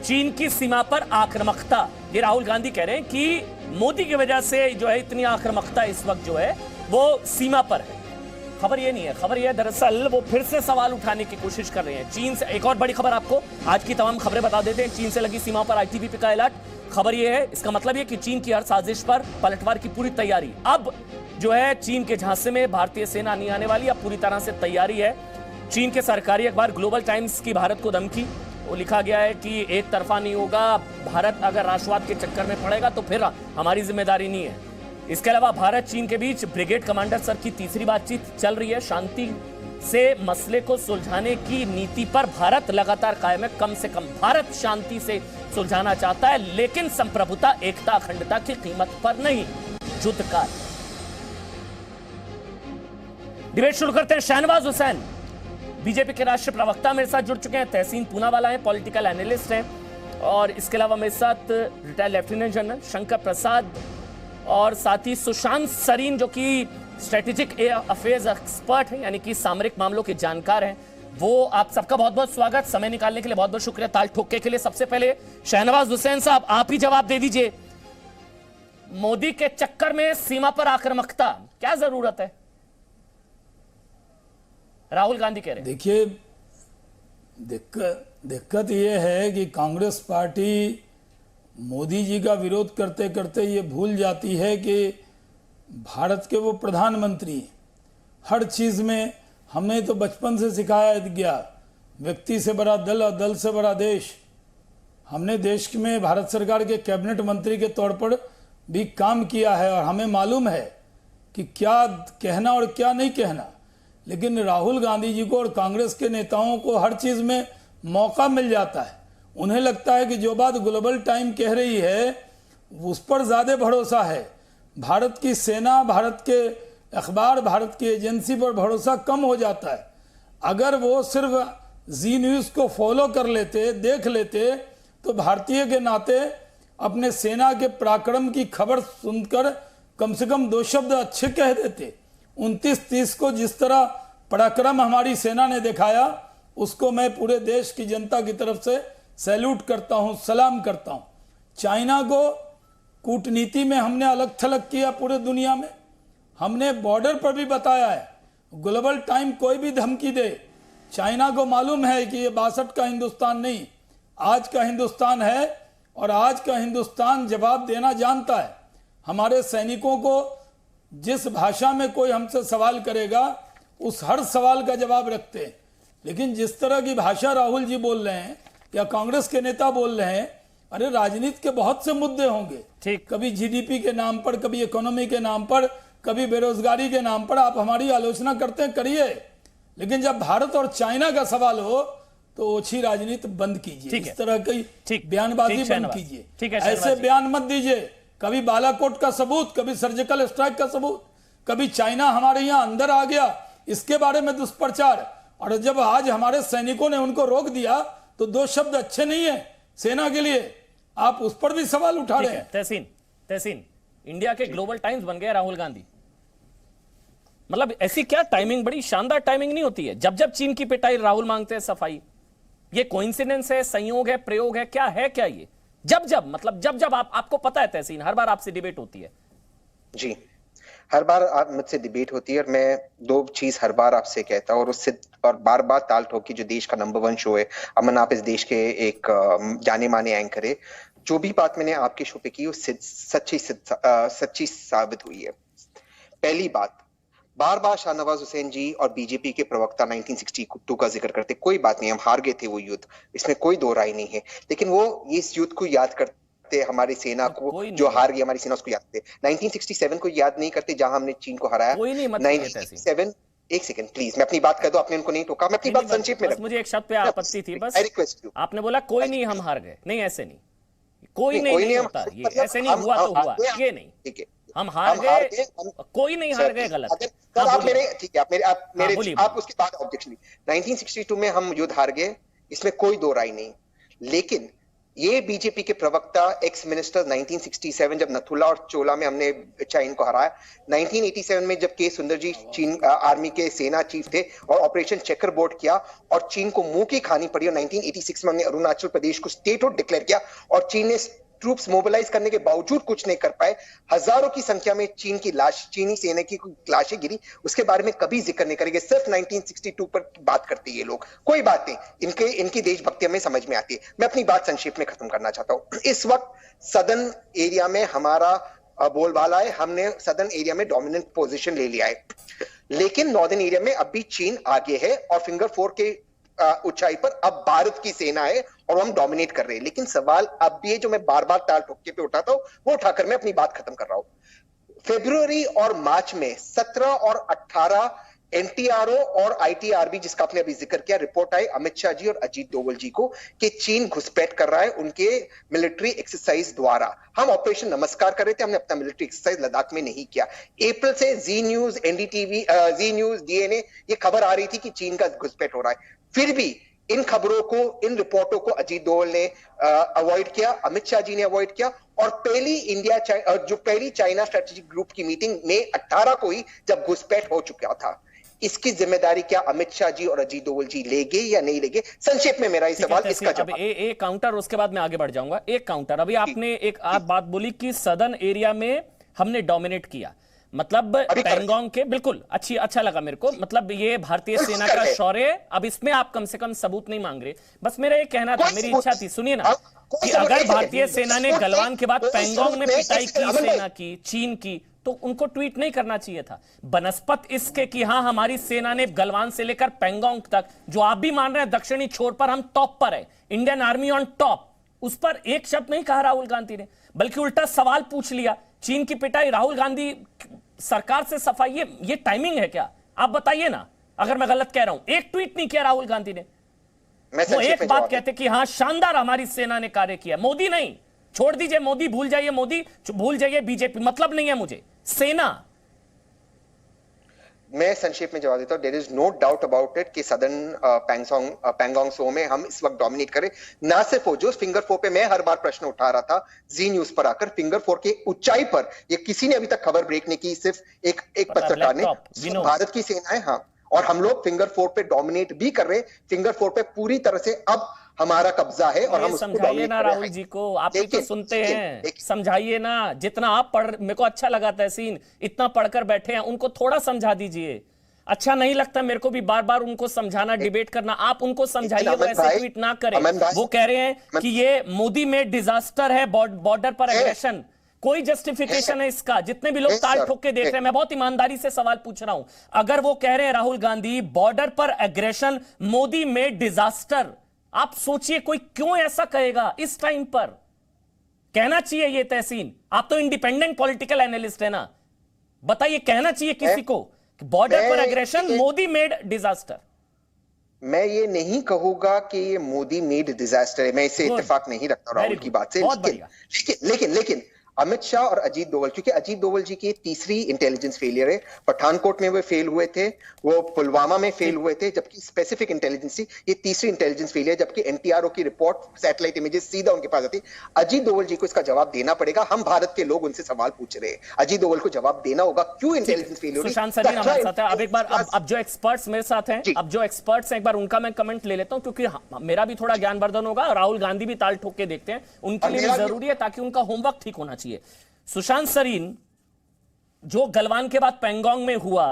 चीन की सीमा पर आक्रामकता। ये राहुल गांधी कह रहे हैं कि मोदी की वजह से जो है इतनी आक्रामकता इस वक्त जो है वो सीमा पर है। खबर ये नहीं है, खबर ये है दरअसल वो फिर से सवाल उठाने की कोशिश कर रहे हैं चीन से। एक और बड़ी खबर आपको आज की तमाम खबरें बता देते हैं। चीन से लगी सीमा पर आईटीबीपी का अलर्ट। खबर ये है, इसका मतलब ये कि चीन की हर साजिश पर पलटवार की पूरी तैयारी। अब जो है चीन के झांसे में भारतीय सेना नहीं आने वाली, अब पूरी तरह से तैयारी है। चीन के सरकारी अखबार ग्लोबल टाइम्स की भारत को धमकी, वो लिखा गया है कि एक तरफा नहीं होगा, भारत अगर राष्ट्रवाद के चक्कर में पड़ेगा तो फिर हमारी जिम्मेदारी नहीं है। इसके अलावा भारत चीन के बीच ब्रिगेड कमांडर स्तर की तीसरी बातचीत चल रही है। शांति से मसले को सुलझाने की नीति पर भारत लगातार कायम है। कम से कम भारत शांति से सुलझाना चाहता है, लेकिन संप्रभुता, एकता, अखंडता की कीमत पर नहीं। युद्ध काल। डिबेट शुरू करते हैं। शहनवाज हुसैन बीजेपी के राष्ट्रीय प्रवक्ता मेरे साथ जुड़ चुके हैं। तहसीन पूनावाला हैं, पॉलिटिकल एनालिस्ट हैं, और इसके अलावा मेरे साथ retired lieutenant general Shankar Prasad और साथ ही सुशांत सरीन जो कि स्ट्रेटेजिक अफेयर्स एक्सपर्ट हैं, यानी कि सामरिक मामलों के जानकार हैं। वो आप सबका बहुत बहुत स्वागत, समय निकालने के लिए बहुत बहुत शुक्रिया, ताल ठोकने के लिए। सबसे पहले शहनवाज हुसैन साहब, आप ही जवाब दे दीजिए। मोदी के चक्कर में सीमा पर आक्रामकता, क्या जरूरत है? राहुल गांधी कह रहे हैं। देखिए, दिक्कत यह है कि कांग्रेस पार्टी मोदी जी का विरोध करते करते ये भूल जाती है कि भारत के वो प्रधानमंत्री। हर चीज़ में हमने तो बचपन से सिखाया गया, व्यक्ति से बड़ा दल और दल से बड़ा देश। हमने देश में भारत सरकार के कैबिनेट मंत्री के तौर पर भी काम किया है और हमें मालूम है कि क्या कहना और क्या नहीं कहना। लेकिन राहुल गांधी जी को और कांग्रेस के नेताओं को हर चीज़ में मौका मिल जाता है। उन्हें लगता है कि जो बात ग्लोबल टाइम कह रही है उस पर ज़्यादा भरोसा है। भारत की सेना, भारत के अखबार, भारत की एजेंसी पर भरोसा कम हो जाता है। अगर वो सिर्फ जी न्यूज़ को फॉलो कर लेते, देख लेते, तो भारतीय के नाते अपने सेना के पराक्रम की खबर सुनकर कम से कम दो शब्द अच्छे कह देते। 29-30 को जिस तरह पराक्रम हमारी सेना ने दिखाया, उसको मैं पूरे देश की जनता की तरफ से सैल्यूट करता हूं, सलाम करता हूं। चाइना को कूटनीति में हमने अलग थलग किया पूरे दुनिया में। हमने बॉर्डर पर भी बताया है, ग्लोबल टाइम कोई भी धमकी दे, चाइना को मालूम है कि ये 62 का हिंदुस्तान नहीं, आज का हिंदुस्तान है, और आज का हिंदुस्तान जवाब देना जानता है। हमारे सैनिकों को जिस भाषा में कोई हमसे सवाल करेगा, उस हर सवाल का जवाब रखते हैं। लेकिन जिस तरह की भाषा राहुल जी बोल रहे हैं या कांग्रेस के नेता बोल रहे हैं, अरे राजनीति के बहुत से मुद्दे होंगे, ठीक, कभी जीडीपी के नाम पर, कभी इकोनॉमी के नाम पर, कभी बेरोजगारी के नाम पर। आप हमारी आलोचना करते हैं, करिए, लेकिन जब भारत और चाइना का सवाल हो तो ओछी राजनीति बंद कीजिए, इस तरह की बयानबाजी बंद कीजिए, ऐसे बयान मत दीजिए। कभी बालाकोट का सबूत, कभी सर्जिकल स्ट्राइक का सबूत, कभी चाइना हमारे यहाँ अंदर आ गया, इसके बारे में दुष्प्रचार, और जब आज हमारे सैनिकों ने उनको रोक दिया तो दो शब्द अच्छे नहीं है सेना के लिए, आप उस पर भी सवाल उठा रहे हैं। तहसीन, इंडिया के ग्लोबल टाइम्स बन गए राहुल गांधी। मतलब ऐसी क्या टाइमिंग, बड़ी शानदार टाइमिंग नहीं होती है? जब जब चीन की पिटाई राहुल मांगते हैं सफाई। ये कोइंसिडेंस है, संयोग है, प्रयोग है, क्या है क्या ये? जब जब आपको पता है तहसीन, हर बार आपसे डिबेट होती है। जी, हर बार आप मुझसे डिबेट होती है और मैं दो चीज हर बार आपसे कहता हूँ, और बार बार ताल ठोकी, जो देश का नंबर 1 शो है अमन, आप इस देश के एक जाने माने एंकर है। जो भी बात मैंने आपके शो पे की वो सच्ची साबित हुई है। पहली बात, बार बार शाहनवाज हुसैन जी और बीजेपी के प्रवक्ता 1962 का जिक्र करते, कोई बात नहीं, हम हार गए थे वो युद्ध, इसमें कोई दो राय नहीं है। लेकिन वो इस युद्ध को याद करते, हमारी सेना को जो हार गई, हमारी सेना उसको याद करते। 1967 को याद नहीं करते जहां हमने चीन को हराया। 1967, एक सेकंड प्लीज, मैं अपनी बात कर दूं, आपने उनको नहीं टोका, मैं अपनी बात संक्षेप में। मुझे एक शब्द पे आपत्ति थी बस, आई रिक्वेस्ट यू। आपने बोला कोई नहीं हम हार गए, नहीं ऐसे नहीं, कोई नहीं होता ये, ऐसे नहीं हुआ तो हुआ, ये नहीं, ठीक है, हम हार गए, कोई नहीं हार गए, गलत। सर आप मेरे, ठीक है, आप उसके बाद ऑब्जेक्शन। 1962 में हम युद्ध हार गए, इसमें कोई दो राय नहीं, लेकिन ये बीजेपी के प्रवक्ता एक्स मिनिस्टर 1967 जब नथुला और चोला में हमने चीन को हराया, 1987 में जब के सुंदर जी चीन आर्मी के सेना चीफ थे और ऑपरेशन चेकर बोर्ड किया और चीन को मुंह की खानी पड़ी, और 1986 में हमने अरुणाचल प्रदेश को स्टेटहुड डिक्लेयर किया और चीन ने ट्रूप्स मोबिलाइज करने के बावजूद कुछ नहीं कर पाए। हजारों की संख्या में चीनी सेना की लाशें गिरी, उसके बारे में कभी जिक्र नहीं करेंगे। सिर्फ 1962 पर बात करते हैं ये लोग। कोई बात नहीं, इनकी देशभक्ति हमें समझ में आती है। मैं अपनी बात संक्षेप में खत्म करना चाहता हूं। इस वक्त सदर्न एरिया में हमारा बोलबाला है, हमने सदर्न एरिया में डोमिनेंट पोजीशन ले लिया है, लेकिन नॉर्दर्न एरिया में अब भी चीन आगे है और फिंगर फोर के ऊंचाई पर अब भारत की सेना है और हम डोमिनेट कर रहे हैं। लेकिन सवाल अब भी है जो मैं बार बार ताल ठोके पे उठाता हूं, वो उठाकर मैं अपनी बात खत्म कर रहा हूं। फरवरी और मार्च में 17 और 18 एनटीआरओ और आईटीआरबी, जिसका आपने अभी जिक्र किया, रिपोर्ट आई अमित शाह जी और अजीत डोवल जी को कि चीन घुसपैठ कर रहा है उनके मिलिट्री एक्सरसाइज द्वारा। हम ऑपरेशन नमस्कार कर रहे थे, हमने अपना मिलिट्री एक्सरसाइज लद्दाख में नहीं किया। अप्रैल से जी न्यूज, एनडीटीवी, जी न्यूज, डीएनए, ये खबर आ रही थी कि चीन का घुसपैठ हो रहा है। फिर भी इन खबरों को, इन रिपोर्टों को अजीत डोवल ने अवॉइड किया, अमित शाह जी ने अवॉइड किया, और पहली चाइना स्ट्रेटेजिक ग्रुप की मीटिंग में 18 को ही जब घुसपैठ हो चुका था, इसकी जिम्मेदारी क्या अमित शाह जी और अजीत डोवल जी लेंगे या नहीं लेंगे? संक्षेप में मेरा ये सवाल, इसका जवाब। एक काउंटर, उसके बाद मैं आगे बढ़ जाऊंगा। एक काउंटर, अभी आपने एक बात बोली कि सदर्न एरिया में हमने डोमिनेट किया, मतलब पैंगोंग के, बिल्कुल अच्छा लगा मेरे को। मतलब ये भारतीय सेना का शौर्य, अब इसमें आप कम से कम सबूत नहीं मांग रहे। बस मेरा ये कहना था, मेरी इच्छा थी, सुनिए ना, कि अगर भारतीय सेना ने गलवान के बाद पैंगोंग में पिटाई की सेना की, चीन की, तो उनको ट्वीट नहीं करना चाहिए था, बनस्पत इसके कि हाँ हमारी सेना ने गलवान से लेकर पैंगोंग तक, जो आप भी मान रहे हैं दक्षिणी छोर पर हम टॉप पर है, इंडियन आर्मी ऑन टॉप, उस पर एक शब्द नहीं कहा राहुल गांधी ने, बल्कि उल्टा सवाल पूछ लिया। चीन की पिटाई, राहुल गांधी सरकार से सफाई, ये टाइमिंग है क्या? आप बताइए ना, अगर मैं गलत कह रहा हूं। एक ट्वीट नहीं किया राहुल गांधी ने, वो एक बात कहते कि हाँ शानदार हमारी सेना ने कार्य किया। मोदी नहीं, छोड़ दीजिए मोदी, भूल जाइए मोदी, भूल जाइए बीजेपी, मतलब नहीं है मुझे, सेना। मैं संक्षेप में जवाब देता हूं। There is no doubt about it कि सदर्न पैंगोंग सो में हम इस वक्त डोमिनेट करें। ना सिर्फ वो, जो फिंगर फोर पे मैं हर बार प्रश्न उठा रहा था जी न्यूज पर आकर, फिंगर फोर के ऊंचाई पर ये किसी ने अभी तक खबर ब्रेक नहीं की, सिर्फ एक पत्रकार ने। भारत की सेना है, हाँ, और हम लोग फिंगर फोर पे डोमिनेट भी कर रहे हैं। फिंगर फोर पे पूरी तरह से अब हमारा कब्जा है और हम उसको समझाइए ना राहुल जी को, आप भी तो सुनते हैं, समझाइए ना। जितना आप पढ़, मेरे को अच्छा लगा तहसीन, इतना पढ़कर बैठे हैं, उनको थोड़ा समझा दीजिए। अच्छा नहीं लगता मेरे को भी बार बार उनको समझाना, डिबेट करना, आप उनको समझाइए, वो ऐसे ट्वीट ना करें। वो कह रहे हैं कि ये मोदी में डिजास्टर है, बॉर्डर पर एग्रेशन, कोई जस्टिफिकेशन है इसका? जितने भी लोग ताल ठोक के देख रहे हैं, मैं बहुत ईमानदारी से सवाल पूछ रहा हूं, अगर वो कह रहे हैं राहुल गांधी बॉर्डर पर एग्रेशन, मोदी में डिजास्टर, आप सोचिए कोई क्यों ऐसा कहेगा इस टाइम पर? कहना चाहिए ये तहसीन, आप तो इंडिपेंडेंट पॉलिटिकल एनालिस्ट है ना, बताइए, कहना चाहिए किसी को बॉर्डर पर एग्रेशन, मोदी मेड डिजास्टर? मैं ये नहीं कहूंगा कि ये मोदी मेड डिजास्टर है, मैं इससे इत्तेफाक नहीं रखता राहुल की बात से। लेकिन अमित शाह और अजीत डोवल, क्योंकि अजीत डोवल जी की तीसरी इंटेलिजेंस फेलियर है, पठानकोट में वो फेल हुए थे, वो पुलवामा में फेल हुए थे, जबकि स्पेसिफिक इंटेलिजेंस थी, ये तीसरी इंटेलिजेंस फेलियर, जबकि एनटीआरओ की रिपोर्ट, सैटेलाइट इमेजेस सीधा उनके पास आती। अजीत डोवल जी को इसका जवाब देना पड़ेगा, हम भारत के लोग उनसे सवाल पूछ रहे हैं, अजीत डोवल को जवाब देना होगा क्यों इंटेलिजेंस फेलियर। सुशांत सरीन हमारे साथ है, अब एक बार, अब जो एक्सपर्ट्स मेरे साथ हैं, अब जो एक्सपर्ट्स हैं, एक बार उनका मैं कमेंट ले लेता हूं, क्योंकि मेरा भी थोड़ा ज्ञानवर्धन होगा, राहुल गांधी भी ताल ठोक के देखते हैं, उनके लिए भी जरूरी है, ताकि उनका होमवर्क ठीक होना चाहिए। सुशांत सरीन, जो गलवान के बाद पैंगोंग में हुआ,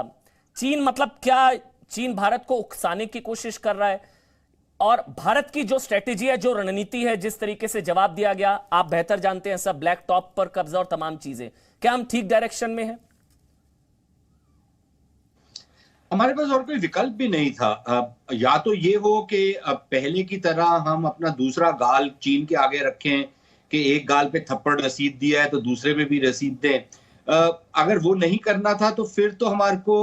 चीन, मतलब क्या चीन भारत को उकसाने की कोशिश कर रहा है? और भारत की जो स्ट्रेटेजी है, जो रणनीति है, जिस तरीके से जवाब दिया गया, आप बेहतर जानते हैं सब, ब्लैक टॉप पर कब्जा और तमाम चीजें, क्या हम ठीक डायरेक्शन में हैं? हमारे पास और कोई विकल्प भी नहीं था। या तो ये हो कि पहले की तरह हम अपना दूसरा गाल चीन के आगे रखें कि एक गाल पे थप्पड़ रसीद दिया है तो दूसरे पे भी रसीद दें। अगर वो नहीं करना था तो फिर तो हमारे को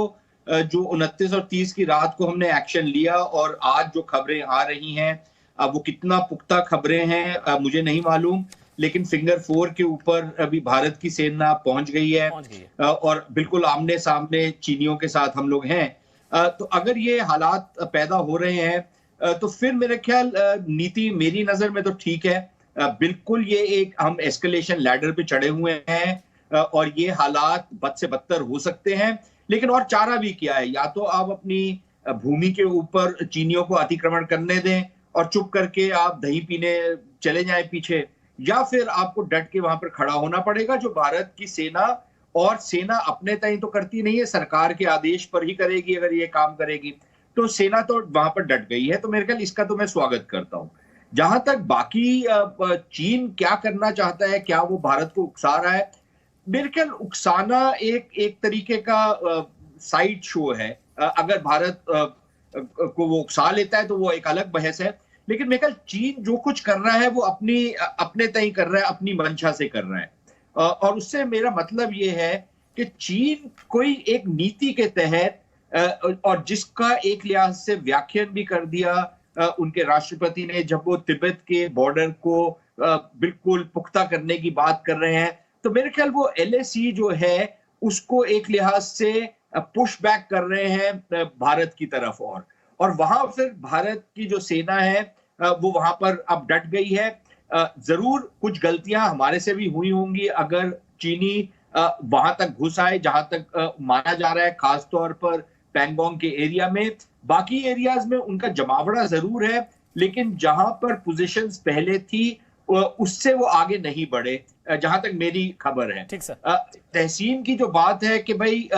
जो 29 और 30 की रात को हमने एक्शन लिया, और आज जो खबरें आ रही हैं, अब वो कितना पुख्ता खबरें हैं मुझे नहीं मालूम, लेकिन फिंगर फोर के ऊपर अभी भारत की सेना पहुंच गई है और बिल्कुल आमने सामने चीनियों के साथ हम लोग हैं। तो अगर ये हालात पैदा हो रहे हैं तो फिर मेरे ख्याल नीति मेरी नजर में तो ठीक है, बिल्कुल ये एक हम एस्केलेशन लैडर पे चढ़े हुए हैं और ये हालात बद से बदतर हो सकते हैं। लेकिन और चारा भी क्या है, या तो आप अपनी भूमि के ऊपर चीनियों को अतिक्रमण करने दें और चुप करके आप दही पीने चले जाएं पीछे, या फिर आपको डट के वहां पर खड़ा होना पड़ेगा, जो भारत की सेना, और सेना अपने तय तो करती नहीं है, सरकार के आदेश पर ही करेगी अगर ये काम करेगी। तो सेना तो वहां पर डट गई है, तो मेरे ख्याल इसका तो मैं स्वागत करता हूं। जहां तक बाकी चीन क्या करना चाहता है, क्या वो भारत को उकसा रहा है, मेरे ख्याल उकसाना एक तरीके का साइड शो है। अगर भारत को वो उकसा लेता है तो वो एक अलग बहस है, लेकिन मेरे ख्याल चीन जो कुछ कर रहा है वो अपने तय कर रहा है, अपनी मंशा से कर रहा है। और उससे मेरा मतलब ये है कि चीन कोई एक नीति के तहत, और जिसका एक लिहाज से व्याख्यान भी कर दिया उनके राष्ट्रपति ने जब वो तिब्बत के बॉर्डर को बिल्कुल पुख्ता करने की बात कर रहे हैं, तो मेरे ख्याल वो LAC जो है उसको एक लिहाज से पुश बैक कर रहे हैं भारत की तरफ, और वहां फिर भारत की जो सेना है वो वहां पर अब डट गई है। जरूर कुछ गलतियां हमारे से भी हुई होंगी अगर चीनी वहां तक घुस आए जहां तक माना जा रहा है, खास तौर पर पैंगोंग के एरिया में। बाकी एरियाज में उनका जमावड़ा जरूर है, लेकिन जहां पर पोजीशंस पहले थी उससे वो आगे नहीं बढ़े, जहां तक मेरी खबर है। ठीक सर। तहसीन की जो बात है कि भाई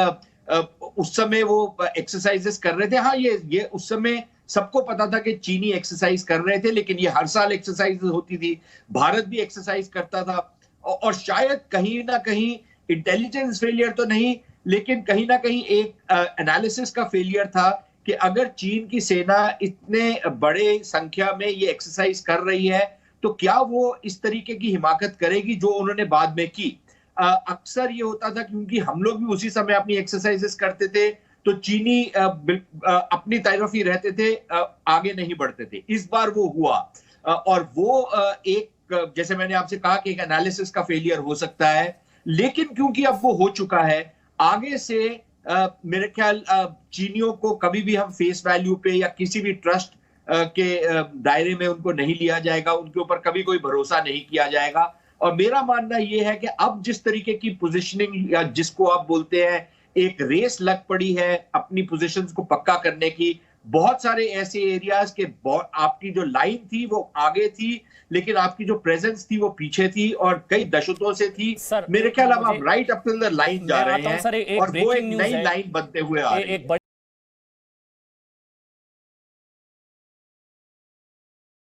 उस समय वो एक्सरसाइजेस कर रहे थे, हाँ ये उस समय सबको पता था कि चीनी एक्सरसाइज कर रहे थे, लेकिन ये हर साल एक्सरसाइज होती थी, भारत भी एक्सरसाइज करता था, और शायद कहीं ना कहीं इंटेलिजेंस फेलियर तो नहीं, लेकिन कहीं ना कहीं एक एनालिसिस का फेलियर था कि अगर चीन की सेना इतने बड़े संख्या में ये एक्सरसाइज कर रही है तो क्या वो इस तरीके की हिमाकत करेगी जो उन्होंने बाद में की। अक्सर ये होता था क्योंकि हम लोग भी उसी समय अपनी एक्सरसाइजेस करते थे, तो चीनी अपनी तरफ ही रहते थे, आगे नहीं बढ़ते थे। इस बार वो हुआ, और वो एक, जैसे मैंने आपसे कहा कि एक एनालिसिस का फेलियर हो सकता है, लेकिन क्योंकि अब वो हो चुका है, आगे से मेरे ख्याल चीनियों को कभी भी हम फेस वैल्यू पे या किसी भी ट्रस्ट के दायरे में उनको नहीं लिया जाएगा, उनके ऊपर कभी कोई भरोसा नहीं किया जाएगा। और मेरा मानना यह है कि अब जिस तरीके की पोजीशनिंग, या जिसको आप बोलते हैं एक रेस लग पड़ी है अपनी पोजीशंस को पक्का करने की, बहुत सारे ऐसे एरियाज के आपकी जो लाइन थी वो आगे थी, लेकिन आपकी जो प्रेजेंस थी वो पीछे थी और कई दशकों से थी। मेरे ख्याल अब आप right up to the line जा रहे हैं, और वो एक नई लाइन बनते हुए आ रही है।